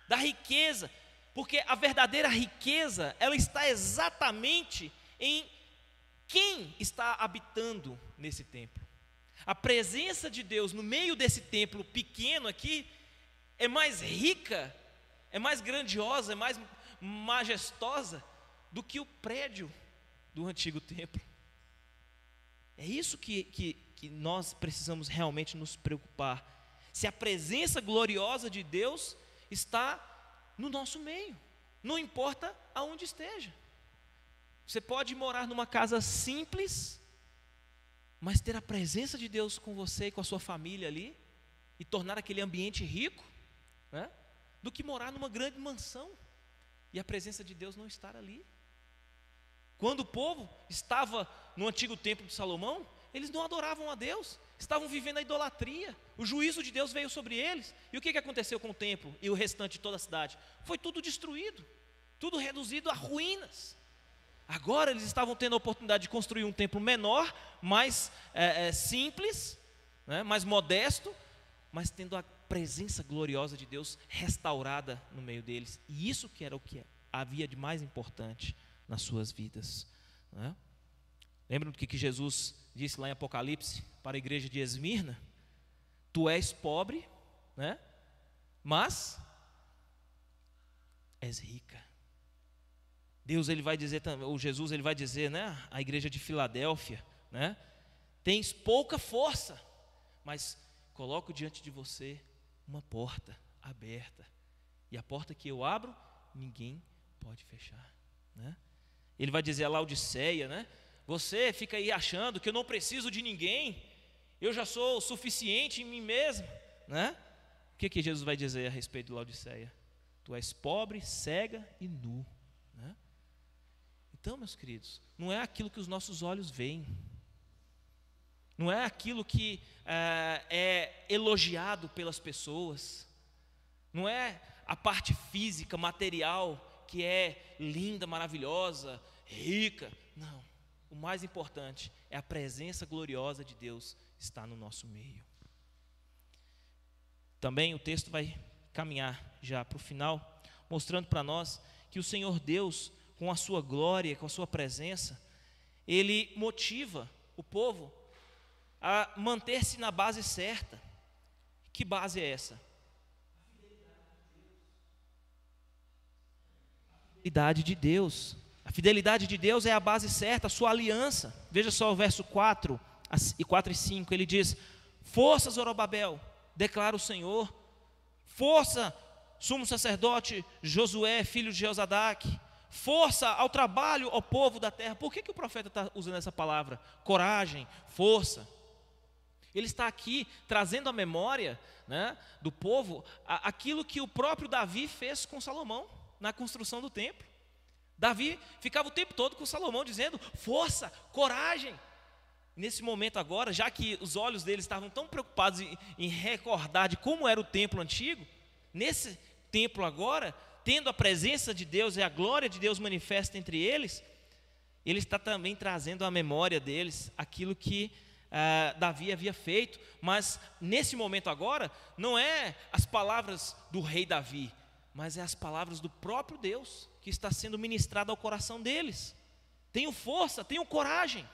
da riqueza, porque a verdadeira riqueza, ela está exatamente em quem está habitando nesse templo. A presença de Deus no meio desse templo pequeno aqui é mais rica, é mais grandiosa, é mais majestosa do que o prédio do antigo templo. É isso que nós precisamos realmente nos preocupar. Se a presença gloriosa de Deus está no nosso meio, não importa aonde esteja. Você pode morar numa casa simples, mas ter a presença de Deus com você e com a sua família ali, e tornar aquele ambiente rico, né? Do que morar numa grande mansão e a presença de Deus não estar ali. Quando o povo estava no antigo templo de Salomão, eles não adoravam a Deus, estavam vivendo a idolatria, o juízo de Deus veio sobre eles. E o que aconteceu com o templo e o restante de toda a cidade? Foi tudo destruído, tudo reduzido a ruínas. Agora eles estavam tendo a oportunidade de construir um templo menor, mais simples, né, mais modesto, mas tendo a presença gloriosa de Deus restaurada no meio deles. E isso que era o que havia de mais importante nas suas vidas, né? Lembram do que Jesus disse lá em Apocalipse para a igreja de Esmirna? Tu és pobre, né, mas és rica. Deus, ele vai dizer também, ou Jesus, ele vai dizer, né, à igreja de Filadélfia, né, tens pouca força, mas coloco diante de você uma porta aberta, e a porta que eu abro, ninguém pode fechar, né? Ele vai dizer a Laodiceia, né, você fica aí achando que eu não preciso de ninguém, eu já sou suficiente em mim mesmo, né? O que Jesus vai dizer a respeito de Laodiceia? Tu és pobre, cega e nu, né? Então, meus queridos, não é aquilo que os nossos olhos veem, não é aquilo que é elogiado pelas pessoas, não é a parte física, material, que é linda, maravilhosa, rica, não. o mais importante é a presença gloriosa de Deus estar no nosso meio. Também o texto vai caminhar já para o final, mostrando para nós que o Senhor Deus, com a sua glória, com a sua presença, Ele motiva o povo a manter-se na base certa. Que base é essa? A fidelidade de Deus. A fidelidade de Deus é a base certa, a sua aliança. Veja só o verso 4 e 5, ele diz: força, Zorobabel, declara o Senhor, força, sumo sacerdote Josué, filho de Jeozadaque, força ao trabalho, ao povo da terra. Por que o profeta está usando essa palavra? Coragem, força. Ele está aqui trazendo à memória, né, do povo aquilo que o próprio Davi fez com Salomão na construção do templo. Davi ficava o tempo todo com Salomão dizendo: força, coragem. Nesse momento agora, já que os olhos deles estavam tão preocupados em recordar de como era o templo antigo, nesse templo agora, tendo a presença de Deus e a glória de Deus manifesta entre eles, ele está também trazendo à memória deles aquilo que Davi havia feito. Mas nesse momento agora, não é as palavras do rei Davi, mas é as palavras do próprio Deus que está sendo ministrado ao coração deles. Tenham força, tenham coragem,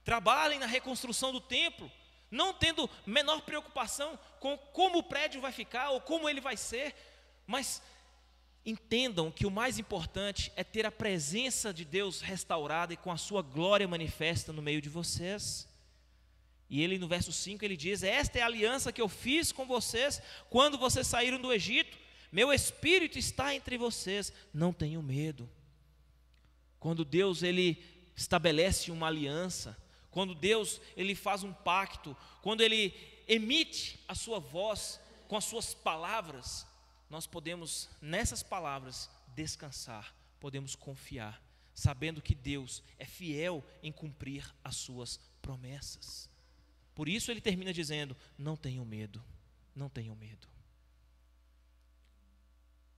trabalhem na reconstrução do templo, não tendo menor preocupação com como o prédio vai ficar ou como ele vai ser, mas entendam que o mais importante é ter a presença de Deus restaurada e com a sua glória manifesta no meio de vocês. E ele no verso 5 ele diz: esta é a aliança que eu fiz com vocês quando vocês saíram do Egito, meu espírito está entre vocês, não tenham medo. Quando Deus ele estabelece uma aliança, quando Deus ele faz um pacto, quando ele emite a sua voz com as suas palavras, nós podemos nessas palavras descansar, podemos confiar, sabendo que Deus é fiel em cumprir as suas promessas. Por isso ele termina dizendo: não tenham medo, não tenham medo.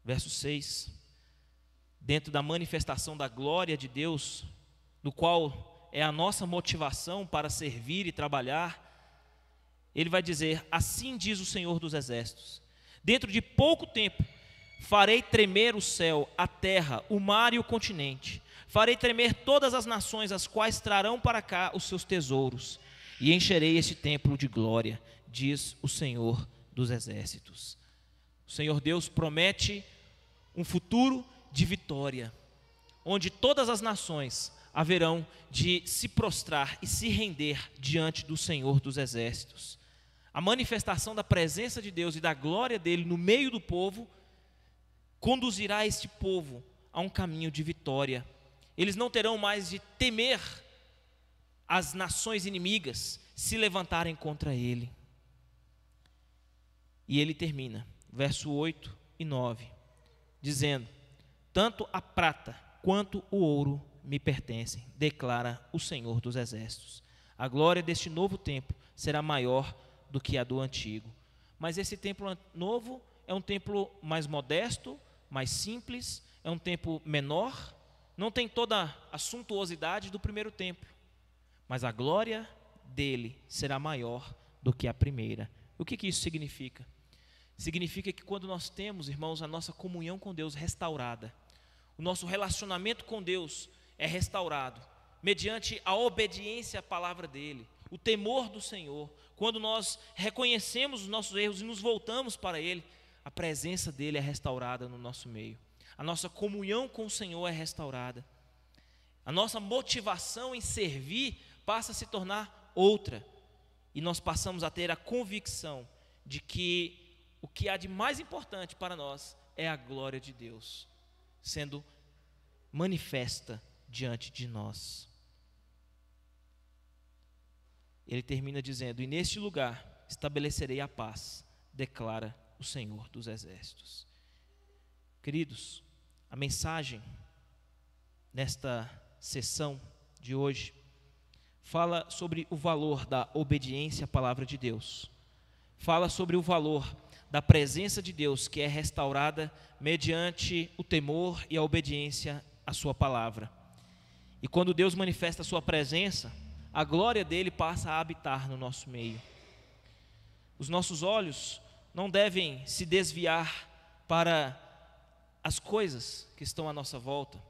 Verso 6, dentro da manifestação da glória de Deus, do qual é a nossa motivação para servir e trabalhar, ele vai dizer: assim diz o Senhor dos Exércitos, dentro de pouco tempo farei tremer o céu, a terra, o mar e o continente, farei tremer todas as nações, as quais trarão para cá os seus tesouros, e encherei este templo de glória, diz o Senhor dos Exércitos. O Senhor Deus promete um futuro de vitória, onde todas as nações haverão de se prostrar e se render diante do Senhor dos Exércitos. A manifestação da presença de Deus e da glória dele no meio do povo conduzirá este povo a um caminho de vitória. Eles não terão mais de temer as nações inimigas se levantarem contra ele. E ele termina, verso 8 e 9, dizendo: tanto a prata quanto o ouro me pertencem, declara o Senhor dos Exércitos. A glória deste novo templo será maior do que a do antigo. Mas esse templo novo é um templo mais modesto, mais simples, é um templo menor, não tem toda a suntuosidade do primeiro templo, mas a glória dele será maior do que a primeira. O que isso significa? Significa que quando nós temos, irmãos, a nossa comunhão com Deus restaurada, o nosso relacionamento com Deus é restaurado, mediante a obediência à palavra dele, o temor do Senhor, quando nós reconhecemos os nossos erros e nos voltamos para ele, a presença dele é restaurada no nosso meio, a nossa comunhão com o Senhor é restaurada, a nossa motivação em servir passa a se tornar outra, e nós passamos a ter a convicção de que o que há de mais importante para nós é a glória de Deus sendo manifesta diante de nós. Ele termina dizendo: e neste lugar estabelecerei a paz, declara o Senhor dos Exércitos. Queridos, a mensagem nesta sessão de hoje fala sobre o valor da obediência à palavra de Deus, fala sobre o valor da presença de Deus que é restaurada mediante o temor e a obediência à sua palavra. E quando Deus manifesta a sua presença, a glória dele passa a habitar no nosso meio. Os nossos olhos não devem se desviar para as coisas que estão à nossa volta,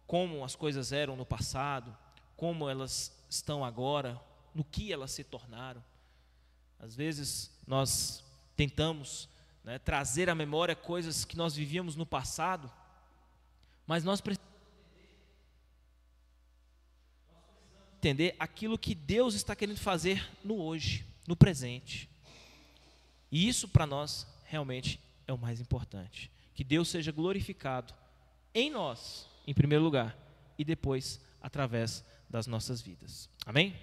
como as coisas eram no passado, como elas estão agora, no que elas se tornaram. Às vezes nós tentamos, trazer à memória coisas que nós vivíamos no passado, mas nós precisamos entender aquilo que Deus está querendo fazer no hoje, no presente. E isso para nós realmente é o mais importante. Que Deus seja glorificado em nós, em primeiro lugar, e depois através das nossas vidas. Amém?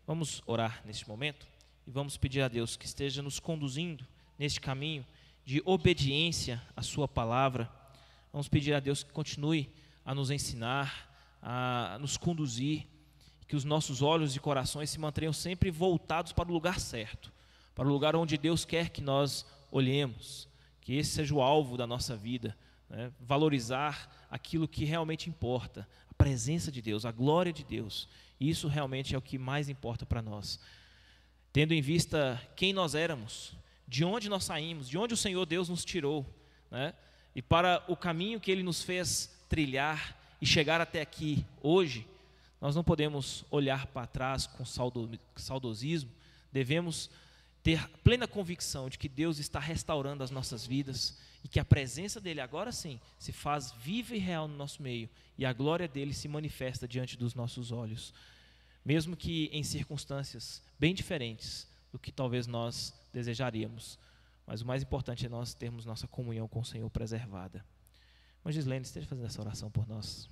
Vamos orar neste momento e vamos pedir a Deus que esteja nos conduzindo neste caminho de obediência à sua palavra. Vamos pedir a Deus que continue a nos ensinar, a nos conduzir, que os nossos olhos e corações se mantenham sempre voltados para o lugar certo, para o lugar onde Deus quer que nós olhemos, que esse seja o alvo da nossa vida, valorizar aquilo que realmente importa, a presença de Deus, a glória de Deus. Isso realmente é o que mais importa para nós. Tendo em vista quem nós éramos, de onde nós saímos, de onde o Senhor Deus nos tirou, e para o caminho que Ele nos fez trilhar e chegar até aqui hoje, nós não podemos olhar para trás com saudosismo, devemos ter plena convicção de que Deus está restaurando as nossas vidas e que a presença dEle agora sim se faz viva e real no nosso meio e a glória dEle se manifesta diante dos nossos olhos, mesmo que em circunstâncias bem diferentes do que talvez nós desejaríamos, mas o mais importante é nós termos nossa comunhão com o Senhor preservada. Mas Gislene, esteja fazendo essa oração por nós.